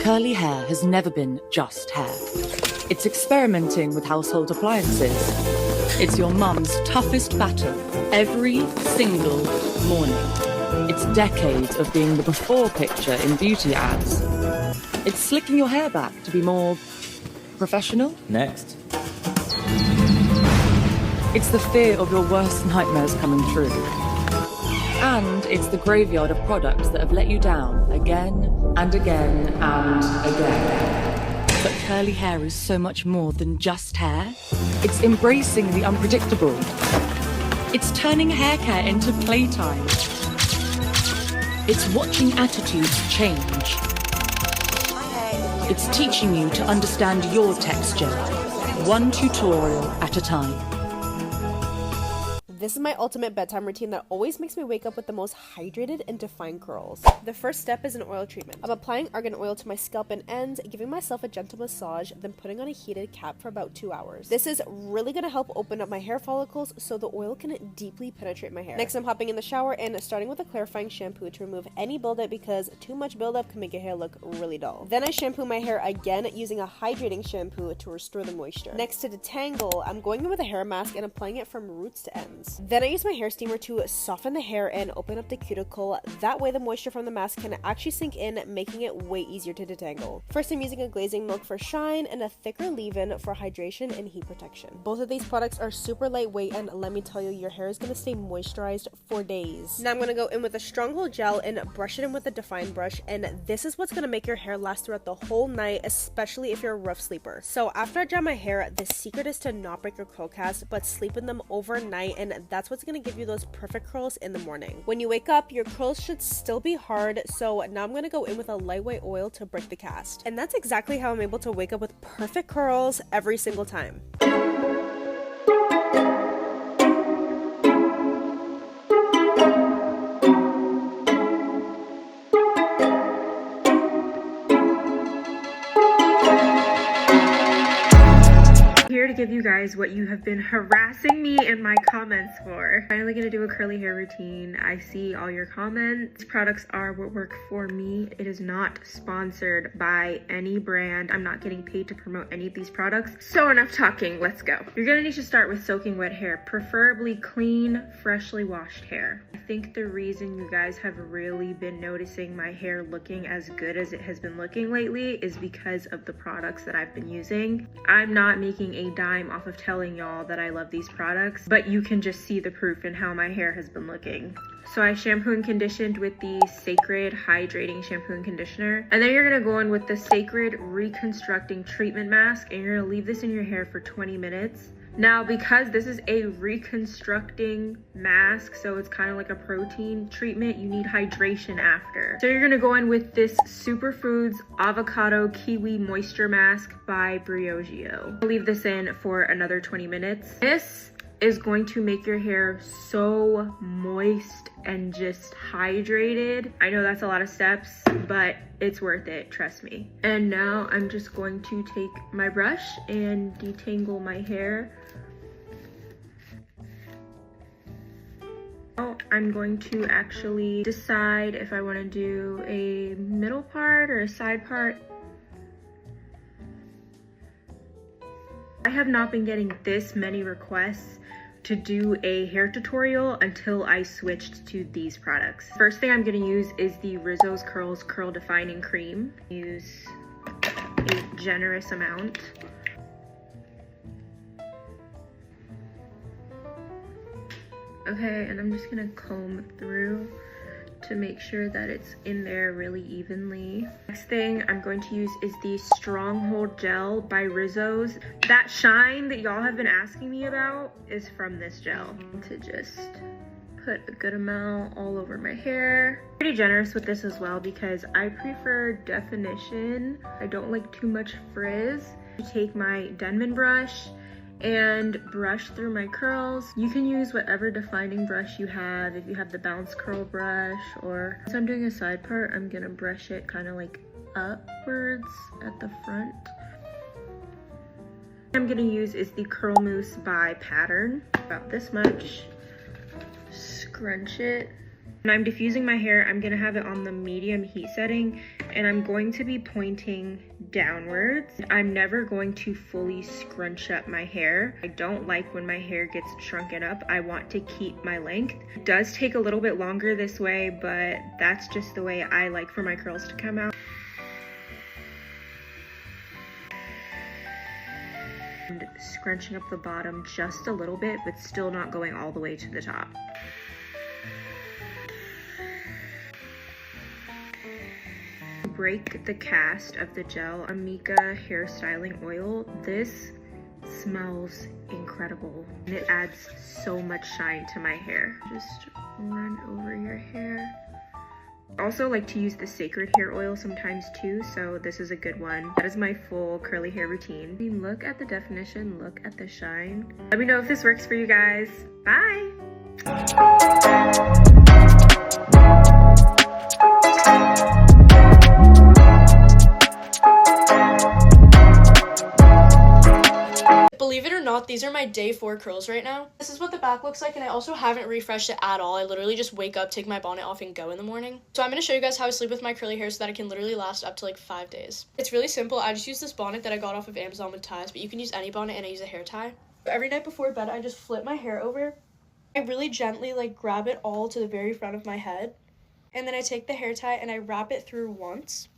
Curly hair has never been just hair. It's experimenting with household appliances. It's your mum's toughest battle every single morning. It's decades of being the before picture in beauty ads. It's slicking your hair back to be more professional. Next. It's the fear of your worst nightmares coming true. And it's the graveyard of products that have let you down again and again and again. But curly hair is so much more than just hair. It's embracing the unpredictable. It's turning hair care into playtime. It's watching attitudes change. It's teaching you to understand your texture, one tutorial at a time. This is my ultimate bedtime routine that always makes me wake up with the most hydrated and defined curls. The first step is an oil treatment. I'm applying argan oil to my scalp and ends, giving myself a gentle massage, then putting on a heated cap for about 2 hours. This is really going to help open up my hair follicles so the oil can deeply penetrate my hair. Next, I'm hopping in the shower and starting with a clarifying shampoo to remove any buildup because too much buildup can make your hair look really dull. Then I shampoo my hair again using a hydrating shampoo to restore the moisture. Next, to detangle, I'm going in with a hair mask and applying it from roots to ends. Then I use my hair steamer to soften the hair and open up the cuticle. That way the moisture from the mask can actually sink in, making it way easier to detangle. First, I'm using a glazing milk for shine and a thicker leave-in for hydration and heat protection. Both of these products are super lightweight, and let me tell you, your hair is going to stay moisturized for days. Now I'm going to go in with a stronghold gel and brush it in with a define brush, and this is what's going to make your hair last throughout the whole night, especially if you're a rough sleeper. So after I dry my hair, the secret is to not break your curl cast, but sleep in them overnight, and that's what's going to give you those perfect curls in the morning. When you wake up, your curls should still be hard, so now I'm going to go in with a lightweight oil to break the cast. And that's exactly how I'm able to wake up with perfect curls every single time. Here to give you guys what you have been harassing me in my comments for. Finally gonna do a curly hair routine. I see all your comments. These products are what work for me. It is not sponsored by any brand. I'm not getting paid to promote any of these products. So enough talking, let's go. You're gonna need to start with soaking wet hair, preferably clean, freshly washed hair. I think the reason you guys have really been noticing my hair looking as good as it has been looking lately is because of the products that I've been using. I'm not making a dime off of telling y'all that I love these products, but you can just see the proof in how my hair has been looking. So I shampoo and conditioned with the Sacred Hydrating Shampoo and Conditioner. And then you're gonna go in with the Sacred Reconstructing Treatment Mask, and you're gonna leave this in your hair for 20 minutes. Now, because this is a reconstructing mask, so it's kind of like a protein treatment, you need hydration after. So you're gonna go in with this Superfoods Avocado Kiwi Moisture Mask by Briogeo. I'll leave this in for another 20 minutes. This is going to make your hair so moist and just hydrated. I know that's a lot of steps, but it's worth it, trust me. And now I'm just going to take my brush and detangle my hair. Now I'm going to actually decide if I want to do a middle part or a side part. I have not been getting this many requests to do a hair tutorial until I switched to these products. First thing I'm gonna use is the Rizzo's Curls Curl Defining Cream. Use a generous amount. Okay, and I'm just gonna comb through to make sure that it's in there really evenly. Next thing I'm going to use is the Stronghold Gel by Rizzo's. That shine that y'all have been asking me about is from this gel. To just put a good amount all over my hair. Pretty generous with this as well because I prefer definition. I don't like too much frizz. I take my Denman brush and brush through my curls. You can use whatever defining brush you have. If you have the bounce curl brush, or so I'm doing a side part, I'm gonna brush it kind of like upwards at the front. What I'm gonna use is the Curl Mousse by Pattern, about this much. Scrunch it. When I'm diffusing my hair, I'm gonna have it on the medium heat setting, and I'm going to be pointing downwards. I'm never going to fully scrunch up my hair. I don't like when my hair gets shrunken up. I want to keep my length. It does take a little bit longer this way, but that's just the way I like for my curls to come out. And scrunching up the bottom just a little bit, but still not going all the way to the top. Break the cast of the gel Amika hair styling oil. This smells incredible and it adds so much shine to my hair. Just run over your hair. I also like to use the sacred hair oil sometimes too, so this is a good one. That is my full curly hair routine. I mean, look at the definition, look at the shine. Let me know if this works for you guys. Bye! Believe it or not, these are my day 4 curls right now. This is what the back looks like, and I also haven't refreshed it at all. I literally just wake up, take my bonnet off, and go in the morning. So I'm going to show you guys how I sleep with my curly hair so that it can literally last up to like 5 days. It's really simple. I just use this bonnet that I got off of Amazon with ties, but you can use any bonnet, and I use a hair tie. Every night before bed, I just flip my hair over. I really gently like grab it all to the very front of my head, and then I take the hair tie and I wrap it through once.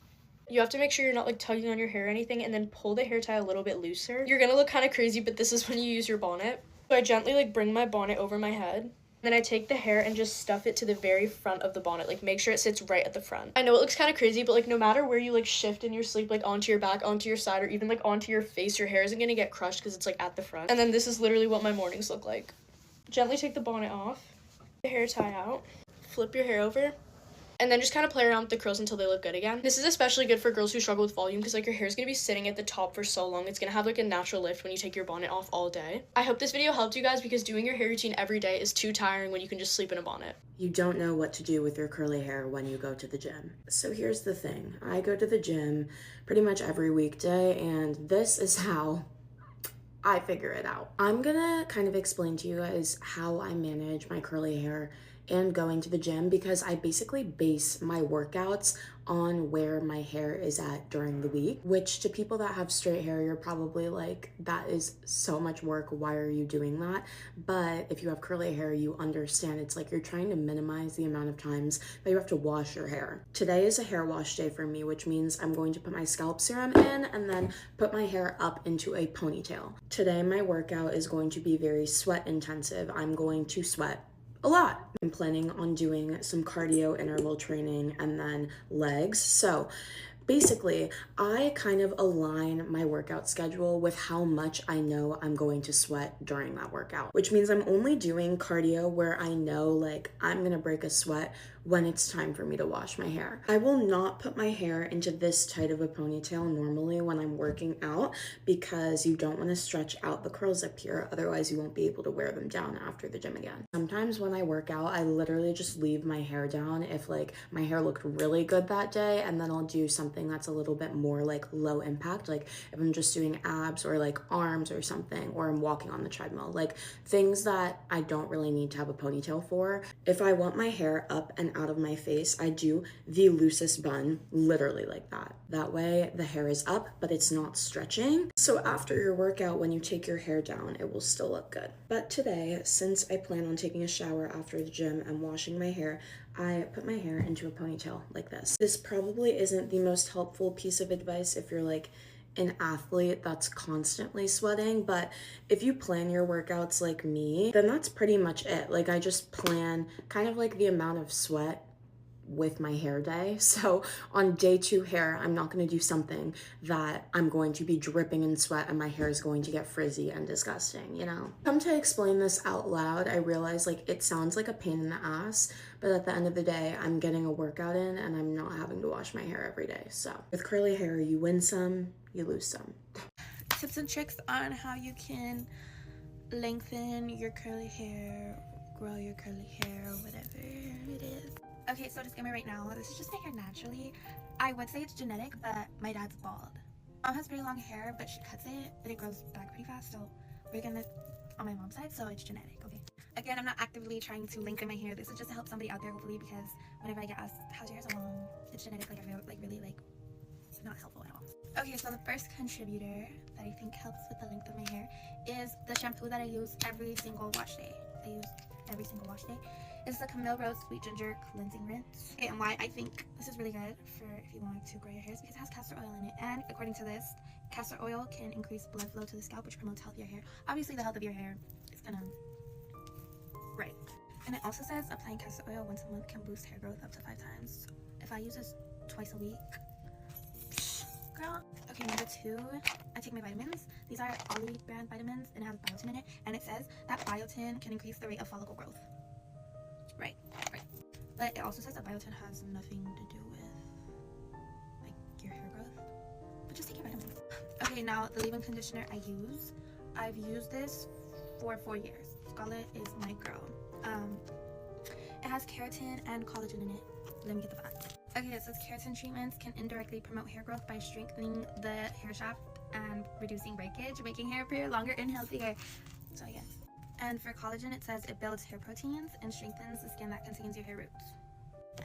You have to make sure you're not like tugging on your hair or anything, and then pull the hair tie a little bit looser. You're gonna look kind of crazy, but this is when you use your bonnet. So I gently like bring my bonnet over my head, and then I take the hair and just stuff it to the very front of the bonnet. Like make sure it sits right at the front. I know it looks kind of crazy, but like no matter where you like shift in your sleep, like onto your back, onto your side, or even like onto your face, your hair isn't gonna get crushed because it's like at the front. And then this is literally what my mornings look like. Gently take the bonnet off, the hair tie out, flip your hair over, and then just kind of play around with the curls until they look good again. This is especially good for girls who struggle with volume because like your hair is going to be sitting at the top for so long. It's going to have like a natural lift when you take your bonnet off all day. I hope this video helped you guys because doing your hair routine every day is too tiring when you can just sleep in a bonnet. You don't know what to do with your curly hair when you go to the gym. So here's the thing. I go to the gym pretty much every weekday, and this is how I figure it out. I'm gonna kind of explain to you guys how I manage my curly hair and going to the gym, because I basically base my workouts on where my hair is at during the week, which to people that have straight hair, you're probably like, that is so much work, why are you doing that? But if you have curly hair, you understand it's like you're trying to minimize the amount of times that you have to wash your hair. Today is a hair wash day for me, which means I'm going to put my scalp serum in and then put my hair up into a ponytail. Today my workout is going to be very sweat intensive. I'm going to sweat a lot. I'm planning on doing some cardio interval training and then legs. So basically, I kind of align my workout schedule with how much I know I'm going to sweat during that workout, which means I'm only doing cardio where I know like I'm gonna break a sweat when it's time for me to wash my hair. I will not put my hair into this tight of a ponytail normally when I'm working out, because you don't want to stretch out the curls up here, otherwise you won't be able to wear them down after the gym again. Sometimes when I work out, I literally just leave my hair down if like my hair looked really good that day, and then I'll do something that's a little bit more like low impact, like if I'm just doing abs or like arms or something, or I'm walking on the treadmill, like things that I don't really need to have a ponytail for. If I want my hair up and out of my face, I do the loosest bun, literally like that. That way the hair is up, but it's not stretching. So after your workout, when you take your hair down, it will still look good. But today, since I plan on taking a shower after the gym and washing my hair, I put my hair into a ponytail like this. This probably isn't the most helpful piece of advice if you're like an athlete that's constantly sweating, but if you plan your workouts like me, then that's pretty much it. Like I just plan kind of like the amount of sweat with my hair day. So on day 2 hair, I'm not going to do something that I'm going to be dripping in sweat and my hair is going to get frizzy and disgusting, you know? Come to explain this out loud, I realize like it sounds like a pain in the ass, but at the end of the day, I'm getting a workout in and I'm not having to wash my hair every day. So with curly hair, you win some, you lose some. Tips and tricks on how you can lengthen your curly hair, grow your curly hair, whatever it is. Okay, so disclaimer right now, this is just my hair naturally. I would say it's genetic, but my dad's bald. Mom has pretty long hair, but she cuts it, but it grows back pretty fast, so we're gonna on my mom's side, so it's genetic, okay? Again, I'm not actively trying to lengthen my hair. This is just to help somebody out there, hopefully, because whenever I get asked, how's your hair so long? It's genetic, like I feel like really like not helpful at all. Okay, so the first contributor that I think helps with the length of my hair is the shampoo that I use every single wash day. It's the Camille Rose Sweet Ginger Cleansing Rinse. Okay, and why I think this is really good for if you want to grow your hair is because it has castor oil in it, and according to this, castor oil can increase blood flow to the scalp, which promotes healthier hair. Obviously, the health of your hair is gonna and it also says applying castor oil once a month can boost hair growth up to 5 times. If I use this twice a week, girl. Okay, number 2, I take my vitamins. These are Ollie brand vitamins and it has biotin in it, and it says that biotin can increase the rate of follicle growth. Right. But it also says that biotin has nothing to do with like your hair growth, but just take your vitamins. Okay, now the leave-in conditioner I've used this for 4 years. Scarlett is my girl. It has keratin and collagen in it. Let me get the facts. Okay, it says keratin treatments can indirectly promote hair growth by strengthening the hair shaft and reducing breakage, making hair appear longer and healthier. So yeah. And for collagen, it says it builds hair proteins and strengthens the skin that contains your hair roots.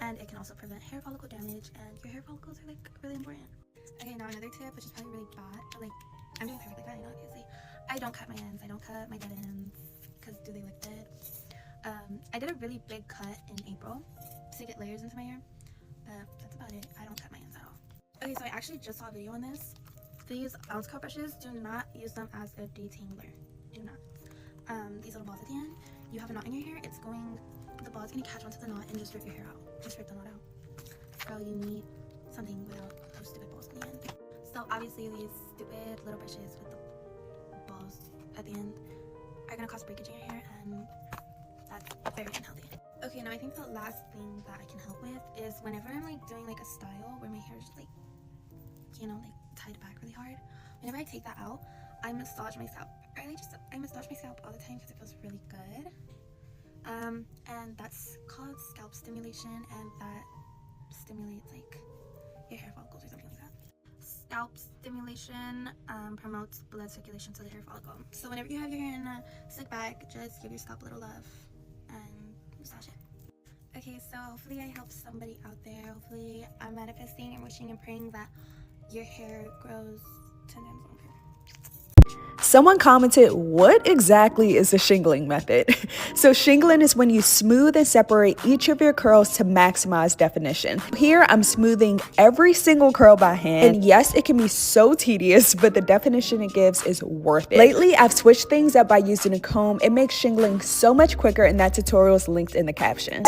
And it can also prevent hair follicle damage, and your hair follicles are like really important. Okay, now another tip, which is probably really bad, but like I'm doing perfectly fine, obviously. I don't cut my ends. I don't cut my dead ends because do they look dead? I did a really big cut in April to get layers into my hair, but that's about it. I don't cut my ends at all. Okay, so I actually just saw a video on this. These bounce curl brushes, do not use them as a detangler. Do not. These little balls at the end, you have a knot in your hair, the ball is gonna catch onto the knot and just rip your hair out. Just rip the knot out. Girl, you need something without those stupid balls at the end. So obviously these stupid little brushes with the balls at the end are gonna cause breakage in your hair, and that's very unhealthy. Okay, now I think the last thing that I can help with is whenever I'm like doing like a style where my hair is just like, you know, like tied back really hard, whenever I take that out, I massage my scalp. I massage my scalp all the time because it feels really good. And that's called scalp stimulation, and that stimulates like your hair follicles or something like that. Scalp stimulation promotes blood circulation to the hair follicle. So whenever you have your hair in a slick back, just give your scalp a little love and massage it. Okay, so hopefully I helped somebody out there. Hopefully I'm manifesting and wishing and praying that your hair grows 10 times longer. Someone commented, what exactly is the shingling method? So shingling is when you smooth and separate each of your curls to maximize definition. Here I'm smoothing every single curl by hand, and yes, it can be so tedious, but the definition it gives is worth it. Lately I've switched things up by using a comb. It makes shingling so much quicker, and that tutorial is linked in the caption.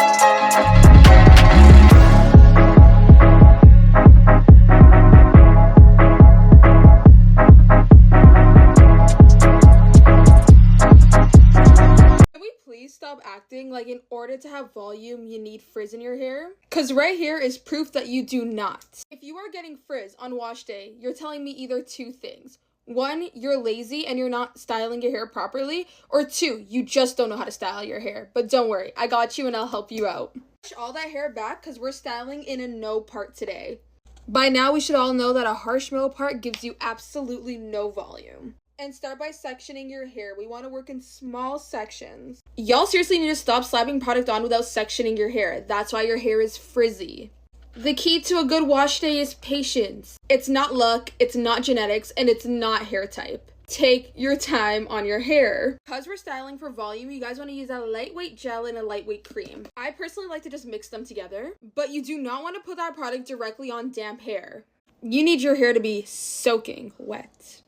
Stop acting like in order to have volume you need frizz in your hair, because right here is proof that you do not. If you are getting frizz on wash day, you're telling me either 2 things. 1, you're lazy and you're not styling your hair properly, or 2, you just don't know how to style your hair. But don't worry, I got you and I'll help you out. Push all that hair back because we're styling in a no part today. By now we should all know that a harsh middle part gives you absolutely no volume. And start by sectioning your hair. We want to work in small sections. Y'all seriously need to stop slapping product on without sectioning your hair. That's why your hair is frizzy. The key to a good wash day is patience. It's not luck, it's not genetics, and it's not hair type. Take your time on your hair. Because we're styling for volume, you guys want to use a lightweight gel and a lightweight cream. I personally like to just mix them together, but you do not want to put that product directly on damp hair. You need your hair to be soaking wet.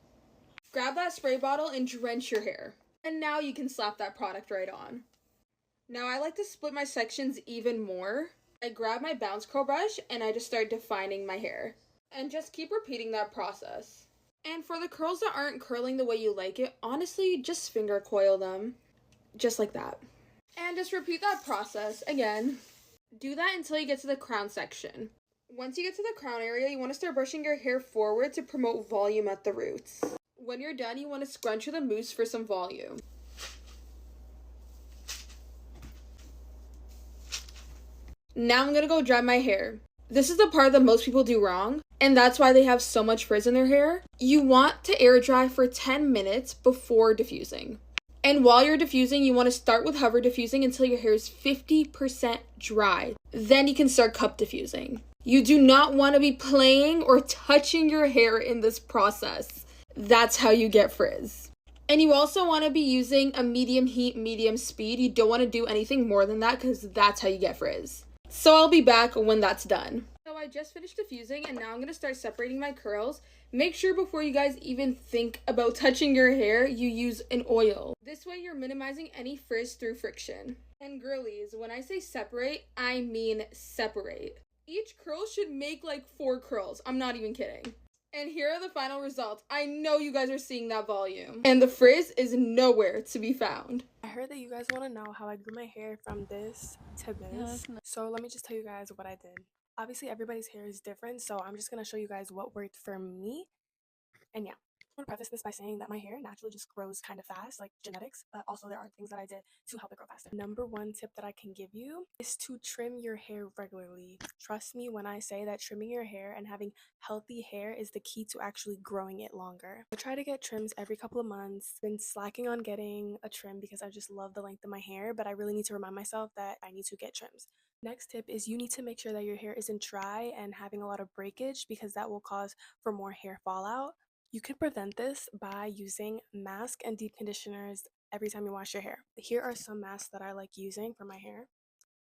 Grab that spray bottle and drench your hair. And now you can slap that product right on. Now I like to split my sections even more. I grab my bounce curl brush and I just start defining my hair. And just keep repeating that process. And for the curls that aren't curling the way you like it, honestly, just finger coil them. Just like that. And just repeat that process again. Do that until you get to the crown section. Once you get to the crown area, you want to start brushing your hair forward to promote volume at the roots. When you're done, you want to scrunch with a mousse for some volume. Now I'm going to go dry my hair. This is the part that most people do wrong, and that's why they have so much frizz in their hair. You want to air dry for 10 minutes before diffusing. And while you're diffusing, you want to start with hover diffusing until your hair is 50% dry. Then you can start cup diffusing. You do not want to be playing or touching your hair in this process. That's how you get frizz. And you also want to be using a medium heat, medium speed. You don't want to do anything more than that because that's how you get frizz. So I'll be back when that's done. So I just finished diffusing and now I'm going to start separating my curls. Make sure before you guys even think about touching your hair, you use an oil. This way you're minimizing any frizz through friction. And girlies, when I say separate, I mean separate. Each curl should make like 4 curls. I'm not even kidding. And here are the final results. I know you guys are seeing that volume. And the frizz is nowhere to be found. I heard that you guys want to know how I grew my hair from this to this. So let me just tell you guys what I did. Obviously, everybody's hair is different, so I'm just going to show you guys what worked for me. And yeah, I want to preface this by saying that my hair naturally just grows kind of fast, like genetics, but also there are things that I did to help it grow faster. Number one tip that I can give you is to trim your hair regularly. Trust me when I say that trimming your hair and having healthy hair is the key to actually growing it longer. I try to get trims every couple of months. Been slacking on getting a trim because I just love the length of my hair, but I really need to remind myself that I need to get trims. Next tip is you need to make sure that your hair isn't dry and having a lot of breakage because that will cause for more hair fallout. You can prevent this by using mask and deep conditioners every time you wash your hair. Here are some masks that I like using for my hair.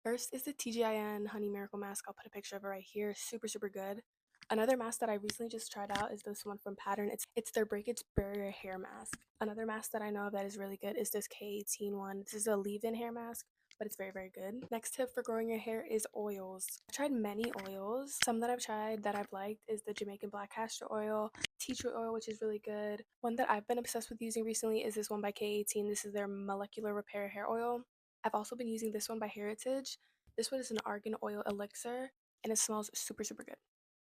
First is the TGIN Honey Miracle Mask. I'll put a picture of it right here. Super, super good. Another mask that I recently just tried out is this one from Pattern. It's their Breakage Barrier Hair Mask. Another mask that I know of that is really good is this K18 one. This is a leave-in hair mask, but it's very, very good. Next tip for growing your hair is oils. I've tried many oils. Some that I've tried that I've liked is the Jamaican Black Castor Oil, tea tree oil, which is really good. One that I've been obsessed with using recently is this one by K18. This is their Molecular Repair Hair Oil. I've also been using this one by Heritage. This one is an argan oil elixir, and it smells super, super good.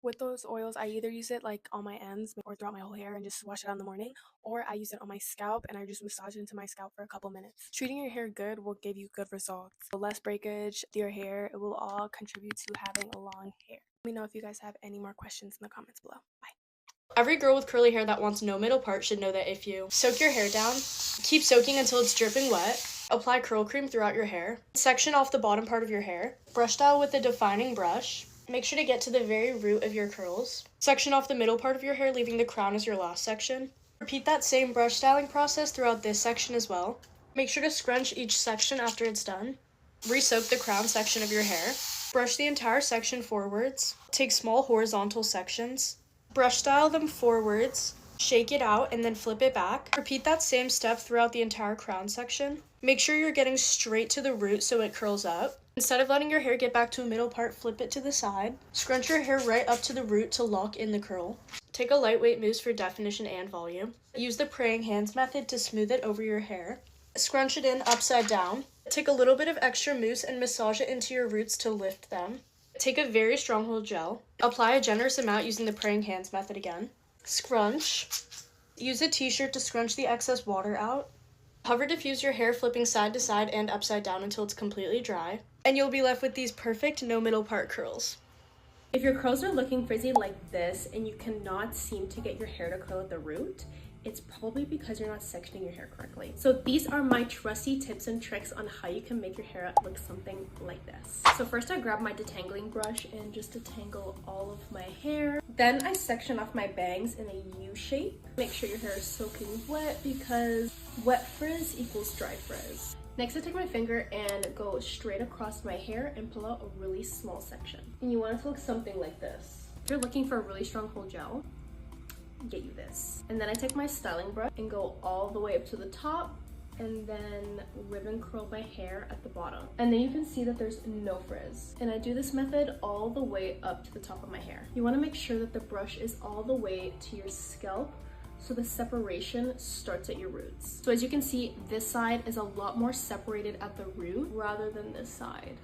With those oils, I either use it like on my ends or throughout my whole hair and just wash it out in the morning, or I use it on my scalp and I just massage it into my scalp for a couple minutes. Treating your hair good will give you good results. So less breakage to your hair, it will all contribute to having a long hair. Let me know if you guys have any more questions in the comments below. Bye. Every girl with curly hair that wants no middle part should know that if you soak your hair down, keep soaking until it's dripping wet, apply curl cream throughout your hair, section off the bottom part of your hair, brush style with a defining brush, make sure to get to the very root of your curls, section off the middle part of your hair, leaving the crown as your last section. Repeat that same brush styling process throughout this section as well. Make sure to scrunch each section after it's done. Re-soak the crown section of your hair. Brush the entire section forwards. Take small horizontal sections. Brush style them forwards. Shake it out and then flip it back. Repeat that same step throughout the entire crown section. Make sure you're getting straight to the root so it curls up. Instead of letting your hair get back to a middle part, flip it to the side. Scrunch your hair right up to the root to lock in the curl. Take a lightweight mousse for definition and volume. Use the praying hands method to smooth it over your hair. Scrunch it in upside down. Take a little bit of extra mousse and massage it into your roots to lift them. Take a very stronghold gel. Apply a generous amount using the praying hands method again. Scrunch. Use a t-shirt to scrunch the excess water out. Hover diffuse your hair, flipping side to side and upside down until it's completely dry. And you'll be left with these perfect no middle part curls. If your curls are looking frizzy like this and you cannot seem to get your hair to curl at the root, it's probably because you're not sectioning your hair correctly. So these are my trusty tips and tricks on how you can make your hair look something like this. So first I grab my detangling brush and just detangle all of my hair. Then I section off my bangs in a U shape. Make sure your hair is soaking wet because wet frizz equals dry frizz. Next, I take my finger and go straight across my hair and pull out a really small section. And you want it to look something like this. If you're looking for a really strong hold gel, get you this. And then I take my styling brush and go all the way up to the top and then ribbon curl my hair at the bottom. And then you can see that there's no frizz. And I do this method all the way up to the top of my hair. You want to make sure that the brush is all the way to your scalp so the separation starts at your roots. So as you can see, this side is a lot more separated at the root rather than this side.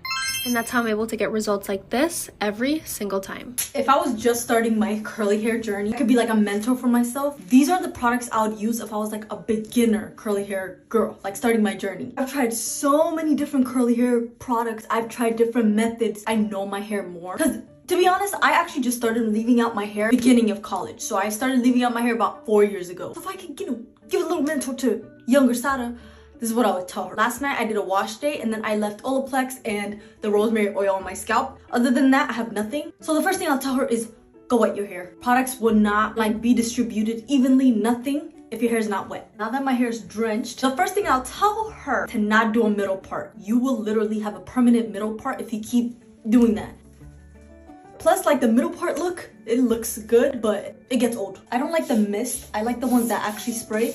And that's how I'm able to get results like this every single time. If I was just starting my curly hair journey, I could be like a mentor for myself. These are the products I would use if I was like a beginner curly hair girl, like starting my journey. I've tried so many different curly hair products. I've tried different methods. I know my hair more. Because to be honest, I actually just started leaving out my hair beginning of college. So I started leaving out my hair about 4 years ago. So if I could, give a little mentor to younger Sada, This is what I would tell her. Last night I did a wash day and then I left Olaplex and the rosemary oil on my scalp. Other than that, I have nothing. So the first thing I'll tell her is go wet your hair. Products will not like be distributed evenly, nothing, if your hair is not wet. Now that my hair is drenched, the first thing I'll tell her to not do a middle part. You will literally have a permanent middle part if you keep doing that. Plus, like the middle part look, it looks good, but it gets old. I don't like the mist. I like the ones that actually spray.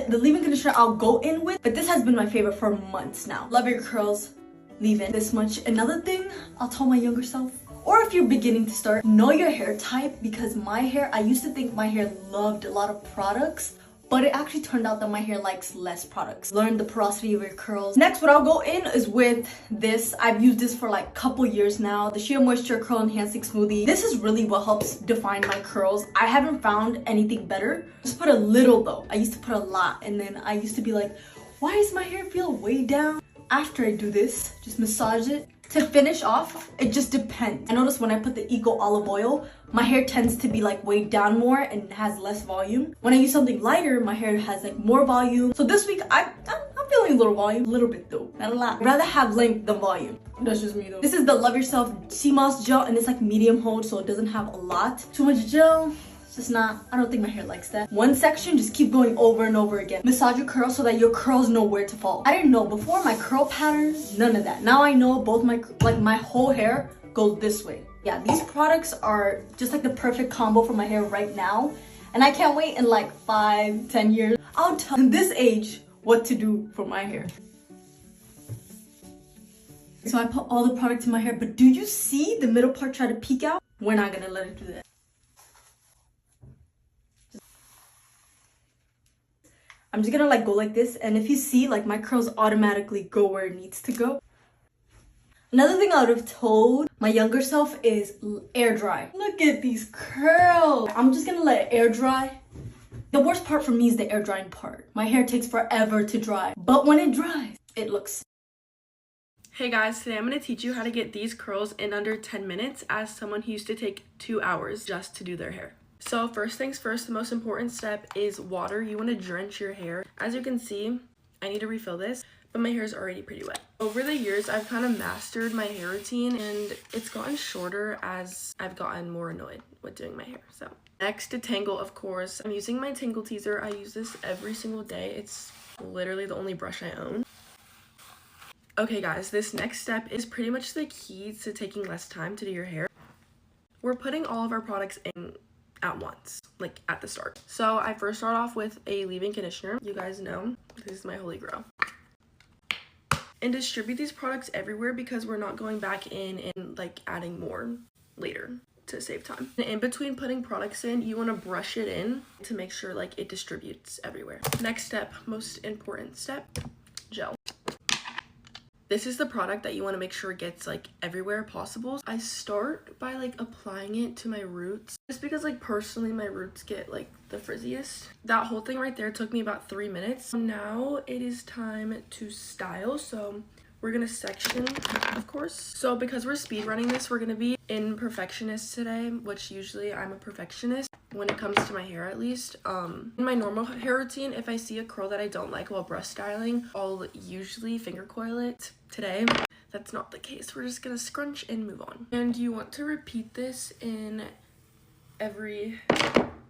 The leave-in conditioner I'll go in with, but this has been my favorite for months now. Love your curls, leave in this much. Another thing I'll tell my younger self, or if you're beginning to start, know your hair type, because my hair, I used to think my hair loved a lot of products, but it actually turned out that my hair likes less products. Learn the porosity of your curls. Next, what I'll go in is with this. I've used this for like a couple years now. The Sheer Moisture Curl Enhancing Smoothie. This is really what helps define my curls. I haven't found anything better. Just put a little though. I used to put a lot, and then I used to be like, why does my hair feel way down? After I do this, just massage it. To finish off, it just depends. I notice when I put the Eco Olive Oil, my hair tends to be like weighed down more and has less volume. When I use something lighter, my hair has like more volume. So this week, I'm feeling a little volume. A little bit though, not a lot. I'd rather have length than volume. That's just me though. This is the Love Yourself Sea Moss Gel, and it's like medium hold, so it doesn't have a lot. Too much gel. It's just not, I don't think my hair likes that. One section, just keep going over and over again. Massage your curls so that your curls know where to fall. I didn't know before my curl pattern, none of that. Now I know both my whole hair goes this way. Yeah, these products are just like the perfect combo for my hair right now. And I can't wait in like 5-10 years. I'll tell this age what to do for my hair. So I put all the product in my hair, but do you see the middle part try to peek out? We're not gonna let it do that. I'm just gonna like go like this, and if you see, like my curls automatically go where it needs to go. Another thing I would have told my younger self is air dry. Look at these curls. I'm just gonna let it air dry. The worst part for me is the air drying part. My hair takes forever to dry, but when it dries, it looks. Hey guys, today I'm going to teach you how to get these curls in under 10 minutes as someone who used to take 2 hours just to do their hair. So first things first, the most important step is water. You want to drench your hair. As you can see, I need to refill this, but my hair is already pretty wet. Over the years, I've kind of mastered my hair routine, and it's gotten shorter as I've gotten more annoyed with doing my hair. So next, to tangle, of course. I'm using my Tangle Teaser. I use this every single day. It's literally the only brush I own. Okay guys, this next step is pretty much the key to taking less time to do your hair. We're putting all of our products in at once, like at the start. So I first start off with a leave-in conditioner. You guys know, this is my holy grail. And distribute these products everywhere because we're not going back in and like adding more later to save time. And in between putting products in, you want to brush it in to make sure like it distributes everywhere. Next step, most important step, gel. This is the product that you want to make sure gets like everywhere possible. I start by like applying it to my roots just because like personally my roots get like the frizziest. That whole thing right there took me about 3 minutes. Now it is time to style. So we're gonna section, of course. So because we're speed running this, we're gonna be in perfectionist today, which usually I'm a perfectionist when it comes to my hair, at least. In my normal hair routine, if I see a curl that I don't like while brush styling, I'll usually finger coil it. Today, that's not the case. We're just gonna scrunch and move on. And you want to repeat this in every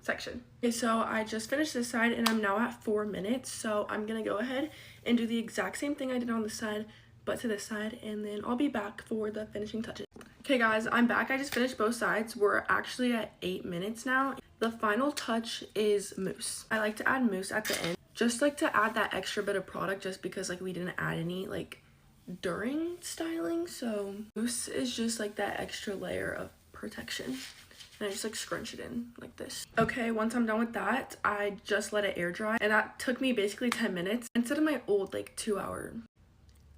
section. Okay, so I just finished this side and I'm now at 4 minutes. So I'm gonna go ahead and do the exact same thing I did on this side, but to this side, and then I'll be back for the finishing touches. Okay guys, I'm back. I just finished both sides. We're actually at 8 minutes now. The final touch is mousse. I like to add mousse at the end, just like to add that extra bit of product just because like we didn't add any like during styling. So mousse is just like that extra layer of protection. And I just like scrunch it in like this. Okay, once I'm done with that, I just let it air dry, and that took me basically 10 minutes instead of my old like 2 hour.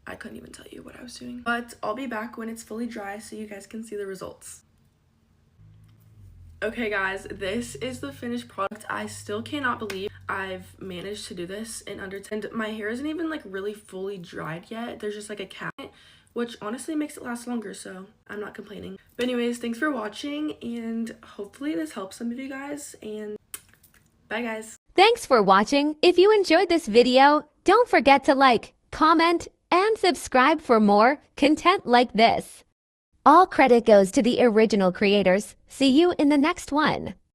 I couldn't even tell you what I was doing, but I'll be back when it's fully dry so you guys can see the results. Okay guys, this is the finished product. I still cannot believe I've managed to do this in under 10. And my hair isn't even like really fully dried yet. There's just like a cap, which honestly makes it last longer, so I'm not complaining. But anyways, thanks for watching, and hopefully this helps some of you guys, and bye guys. Thanks for watching. If you enjoyed this video, Don't forget to like, comment, and subscribe for more content like this. All credit goes to the original creators. See you in the next one.